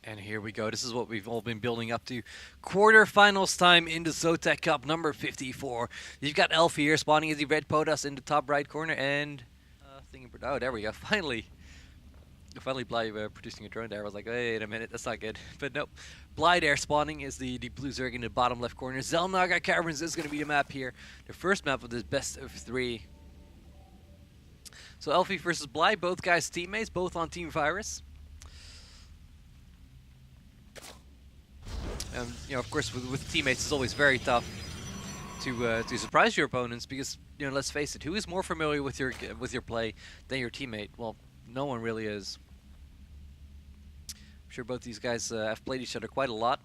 And here we go. This is what we've all been building up to. Quarterfinals time in the Zotac Cup, number 54. You've got Elfi here spawning as the red POTUS in the top right corner, and oh, there we go. Finally, Bly producing a drone there. I was like, wait a minute, that's not good. But nope. Bly there spawning is the blue Zerg in the bottom left corner. Xel'Naga Caverns is going to be the map here. The first map of this best of 3. So Elfi versus Bly, both guys teammates, both on Team Virus. Of course, with teammates, it's always very tough to surprise your opponents because, let's face it, who is more familiar with your play than your teammate? Well, no one really is. I'm sure both these guys have played each other quite a lot.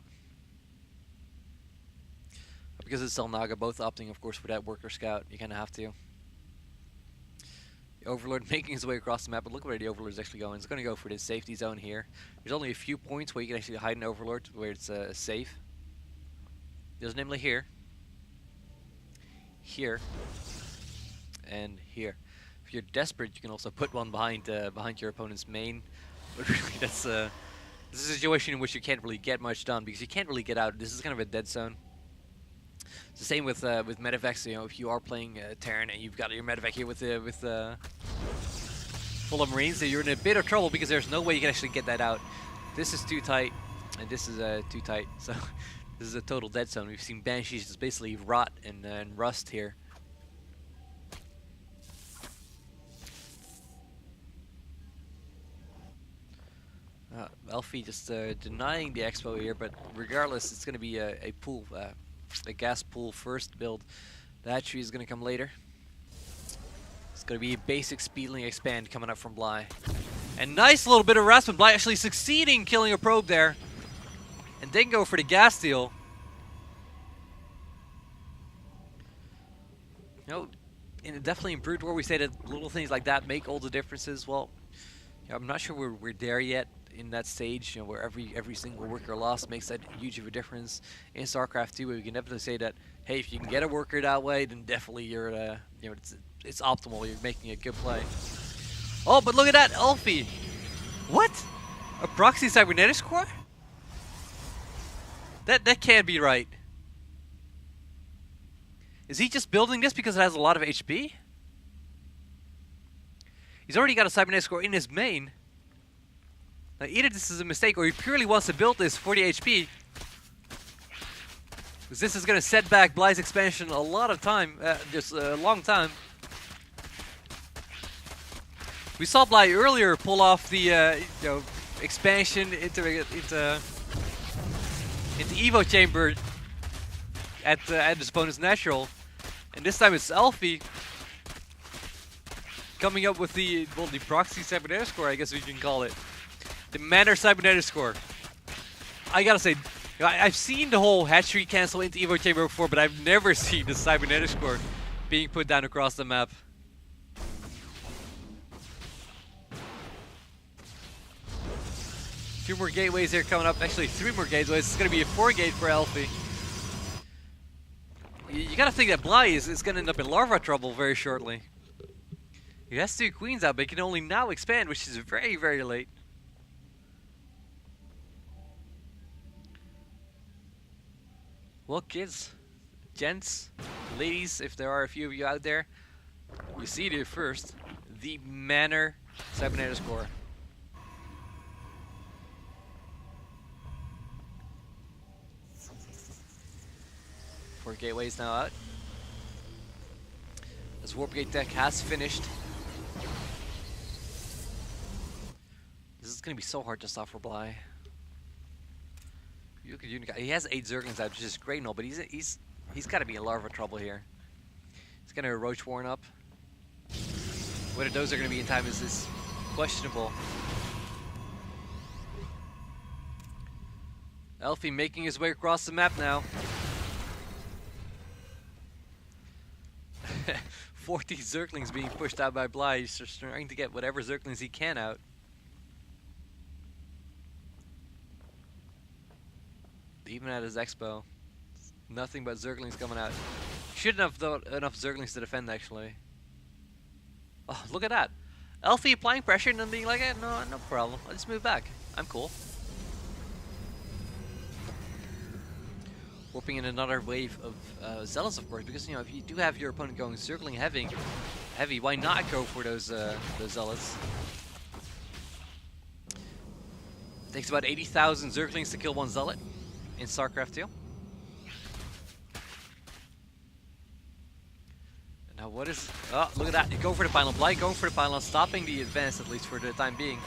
Because it's Xel'Naga, both opting, of course, for that worker scout. You kind of have to. The Overlord making his way across the map, but look where the Overlord is actually going. It's going to go for this safety zone here. There's only a few points where you can actually hide an Overlord, where it's safe. There's namely here, and here. If you're desperate, you can also put one behind your opponent's main. But really, this is a situation in which you can't really get much done because you can't really get out. This is kind of a dead zone. It's the same with medevacs. If you are playing Terran and you've got your medevac here with full of Marines, then you're in a bit of trouble because there's no way you can actually get that out. This is too tight, and this is too tight. So this is a total dead zone. We've seen Banshees just basically rot and rust here. Elfi just denying the expo here, but regardless, it's going to be a pool. A gas pool first build. The hatchery is going to come later. It's going to be a basic speedling expand coming up from Bly. And nice little bit of harassment. Bly actually succeeding killing a probe there. And then go for the gas steal. Definitely in Brood War we say that little things like that make all the differences. Well, I'm not sure we're there yet in that stage, where every single worker lost makes that huge of a difference. In Starcraft 2, we can definitely say that, hey, if you can get a worker that way, then definitely you're, it's optimal. You're making a good play. Oh, but look at that, Elfi! What? A proxy cybernetics core? That can't be right. Is he just building this because it has a lot of HP? He's already got a cybernetics core in his main. Now, either this is a mistake or he purely wants to build this for the HP. Because this is going to set back Bly's expansion a lot of time, just a long time. We saw Bly earlier pull off the expansion into Evo chamber at his opponent's natural, and this time it's Elfi coming up with the proxy cybernetics core, I guess we can call it. The Manor cybernetics core. I gotta say, I've seen the whole hatchery cancel into Evo chamber before, but I've never seen the cybernetics core being put down across the map. Two more gateways here coming up. Actually, 3 more gateways. It's gonna be a 4-gate for Elfi. You gotta think that Bly is gonna end up in larva trouble very shortly. He has 2 queens out, but he can only now expand, which is very, very late. Well, kids, gents, ladies, if there are a few of you out there, you see it here first. The Manor cybernetics core. Four gateways now out. This warp gate deck has finished. This is going to be so hard to stop for Bly. He has 8 Zerglings out, which is great and all, but he's got to be in larva trouble here. He's going to Roach Warren up. Whether those are going to be in time is questionable. Elfi making his way across the map now. 40 Zerglings being pushed out by Bly. He's just trying to get whatever Zerglings he can out. Even at his expo, nothing but Zerglings coming out. Shouldn't have enough Zerglings to defend, actually. Oh, look at that. Elfi applying pressure and then being like, no problem. I'll just move back. I'm cool. warping in another wave of Zealots, of course, because if you do have your opponent going circling heavy, why not go for those Zealots? It takes about 80,000 Zerglings to kill one Zealot in Starcraft 2. Now what is... Oh, look at that. You go for the pylon. Blight going for the pylon, stopping the advance at least for the time being.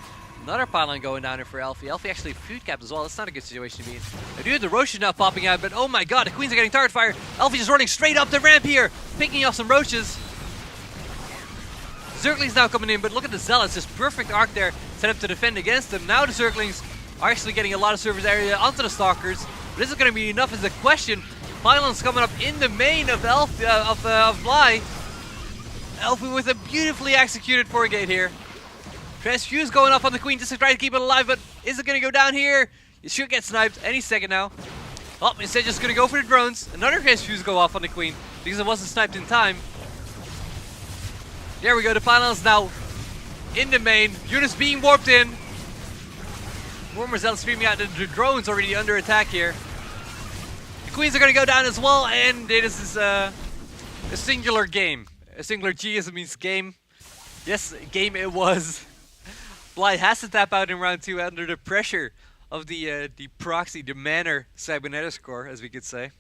Another pylon going down there for Elfi. Elfi actually food capped as well. That's not a good situation to be in. I do have the roaches now popping out, but oh my god, the queens are getting target fire. Elfi just running straight up the ramp here, picking off some roaches. Zerglings now coming in, but look at the Zealots. This perfect arc there set up to defend against them. Now the Zerglings are actually getting a lot of surface area onto the Stalkers. But this is going to be enough is the question. Pylons coming up in the main of Bly. Elfi with a beautifully executed 4-gate here. Transfuse going off on the queen just to try to keep it alive, but is it going to go down here? It should get sniped any second now. Oh, instead just going to go for the drones. Another transfuse go off on the queen because it wasn't sniped in time. There we go, the pylons now in the main. Units being warped in. Warmer Zealot screaming out, the drones already under attack here. The queens are going to go down as well, and this is a singular game. A singular G as it means game. Yes, game it was. Bly has to tap out in round 2 under the pressure of the proxy, the manner cybernetics score, as we could say.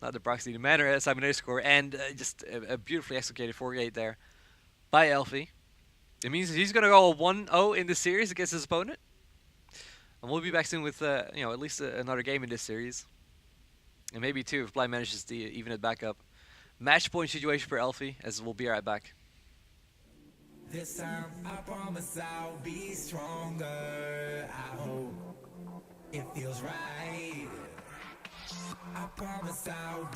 Not the proxy, the manner cybernetics score, and just a beautifully executed 4-gate there by Elfi. It means he's going to go 1-0 in the series against his opponent. And we'll be back soon with at least another game in this series. And maybe 2 if Bly manages to even it back up. Match point situation for Elfi, as we'll be right back. This time I promise I'll be stronger. I hope it feels right. I promise I'll be